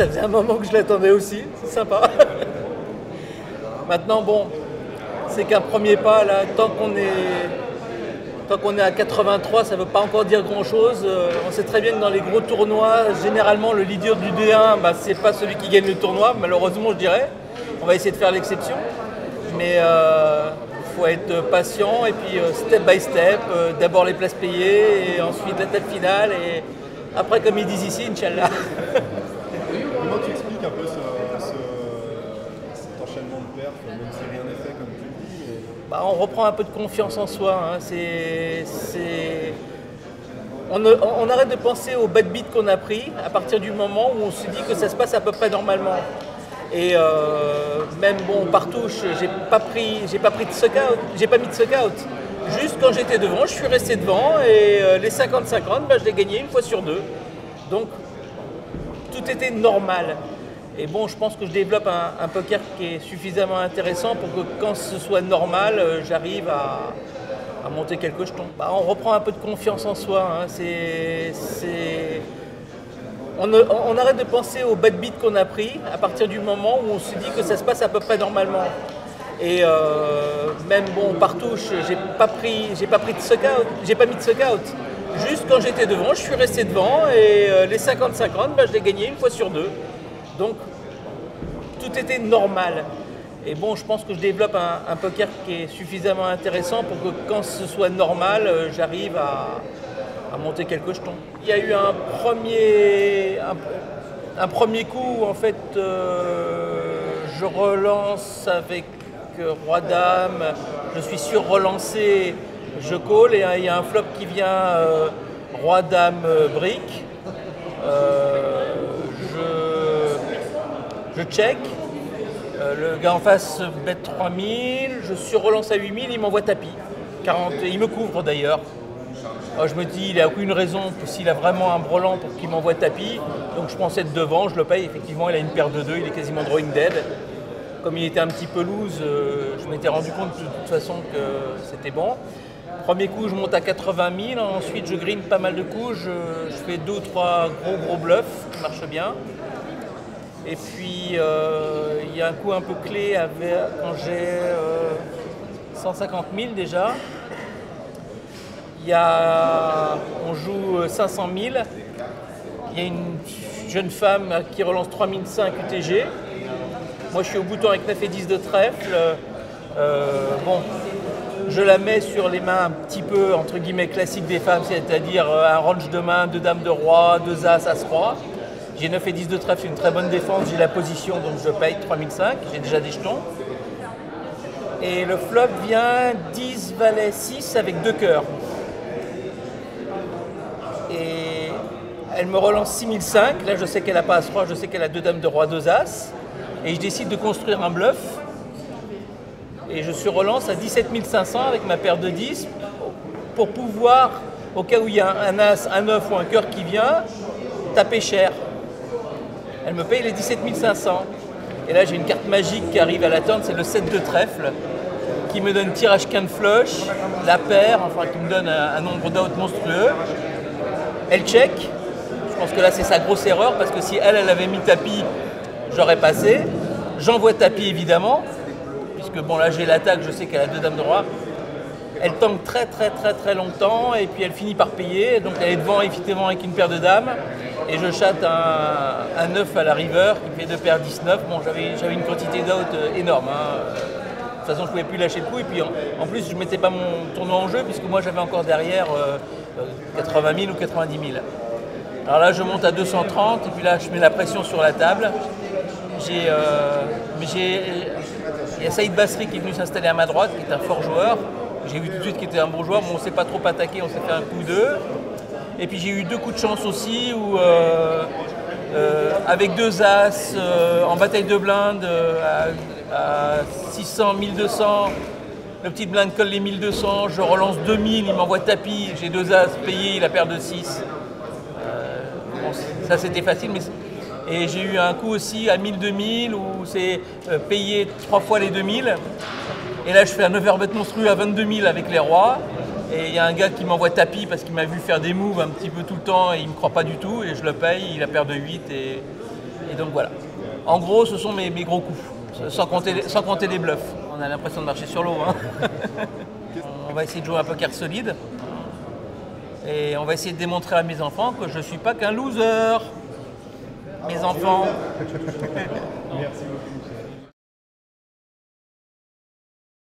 ça faisait un moment que je l'attendais aussi, c'est sympa. Maintenant, bon, c'est qu'un premier pas, là, tant qu'on est à 83, ça ne veut pas encore dire grand-chose. On sait très bien que dans les gros tournois, généralement, le leader du D1, c'est pas celui qui gagne le tournoi, malheureusement, je dirais. On va essayer de faire l'exception. Mais il faut être patient et puis step by step, d'abord les places payées et ensuite la tête finale et après, comme ils disent ici, Inch'Allah. Comment tu expliques un peu cet enchaînement de perfs, même si rien n'est fait, comme tu le dis On reprend un peu de confiance en soi. Hein. On arrête de penser aux bad beats qu'on a pris à partir du moment où on se dit que ça se passe à peu près normalement. Et même par touche, j'ai pas mis de suck out. Juste quand j'étais devant, je suis resté devant et les 50-50, je l'ai gagné une fois sur deux. Donc tout était normal. Et bon, je pense que je développe un poker qui est suffisamment intéressant pour que quand ce soit normal, j'arrive à monter quelques jetons. On reprend un peu de confiance en soi. Hein. On arrête de penser aux bad beats qu'on a pris à partir du moment où on se dit que ça se passe à peu près normalement. Et même par touche, j'ai pas mis de suck out. Juste quand j'étais devant, je suis resté devant et les 50-50, je l'ai gagné une fois sur deux. Donc tout était normal. Et bon, je pense que je développe un poker qui est suffisamment intéressant pour que quand ce soit normal, j'arrive à monter quelques jetons. Il y a eu un premier coup où en fait je relance avec Roi-Dame, je suis sur relancé, je call et il y a un flop qui vient Roi-Dame brique. Je check, le gars en face bet 3000, je surrelance à 8000, il m'envoie tapis. 40, il me couvre d'ailleurs. Je me dis, il n'a aucune raison que s'il a vraiment un brelan pour qu'il m'envoie tapis. Donc je pensais être devant, je le paye. Effectivement, il a une paire de 2, il est quasiment drawing dead. Comme il était un petit peu loose, je m'étais rendu compte de toute façon que c'était bon. Premier coup, je monte à 80 000. Ensuite, je green pas mal de coups. Je fais 2 ou 3 gros bluffs qui marchent bien. Et puis, il y a un coup un peu clé quand j'ai 150 000 déjà. On joue 500 000. Il y a une jeune femme qui relance 3005 UTG. Moi, je suis au bouton avec 9 et 10 de trèfle. Je la mets sur les mains un petit peu, entre guillemets, classiques des femmes, c'est-à-dire un range de main, 2 dames de roi, 2 as, as-roi. J'ai 9 et 10 de trèfle, c'est une très bonne défense, j'ai la position, donc je paye 3005, j'ai déjà des jetons. Et le flop vient 10, valet 6 avec 2 cœurs. Et elle me relance 6005, là je sais qu'elle n'a pas as-roi, je sais qu'elle a 2 dames de roi, 2 as. Et je décide de construire un bluff. Et je surrelance à 17 500 avec ma paire de 10 pour pouvoir, au cas où il y a un as, un 9 ou un cœur qui vient, taper cher. Elle me paye les 17 500. Et là j'ai une carte magique qui arrive à la turn, c'est le 7 de trèfle, qui me donne tirage quinte flush, la paire, qui me donne un nombre d'outs monstrueux. Elle check. Je pense que là c'est sa grosse erreur parce que si elle avait mis tapis, j'aurais passé. J'envoie tapis évidemment, puisque là j'ai l'attaque, je sais qu'elle a 2 dames de roi. Elle tank très longtemps et puis elle finit par payer. Donc elle est devant effectivement avec une paire de dames. Et je chatte un 9 à la river qui fait 2 paires 19. Bon, j'avais une quantité d'out énorme. De toute façon, je ne pouvais plus lâcher le coup. Et puis en plus, je ne mettais pas mon tournoi en jeu puisque moi j'avais encore derrière 80 000 ou 90 000. Alors là, je monte à 230 et puis là, je mets la pression sur la table. Il y a Saïd Basri qui est venu s'installer à ma droite, qui est un fort joueur. J'ai vu tout de suite qu'il était un bon joueur, mais on ne s'est pas trop attaqué, on s'est fait un coup d'eux. Et puis j'ai eu 2 coups de chance aussi, où avec 2 as, en bataille de blindes, à 600, 1200, le petit blind colle les 1200, je relance 2000, il m'envoie tapis, j'ai 2 as payés, la paire de 6. Ça c'était facile, mais... Et j'ai eu un coup aussi à 1000-2000 où c'est payé 3 fois les 2000. Et là je fais un overbet monstrueux à 22 000 avec les rois. Et il y a un gars qui m'envoie tapis parce qu'il m'a vu faire des moves un petit peu tout le temps et il ne me croit pas du tout. Et je le paye, il a paire de 8 et Et donc voilà. En gros, ce sont mes gros coups, sans compter les bluffs. On a l'impression de marcher sur l'eau. Hein. On va essayer de jouer un poker solide. Et on va essayer de démontrer à mes enfants que je ne suis pas qu'un loser. Mes enfants. Merci beaucoup.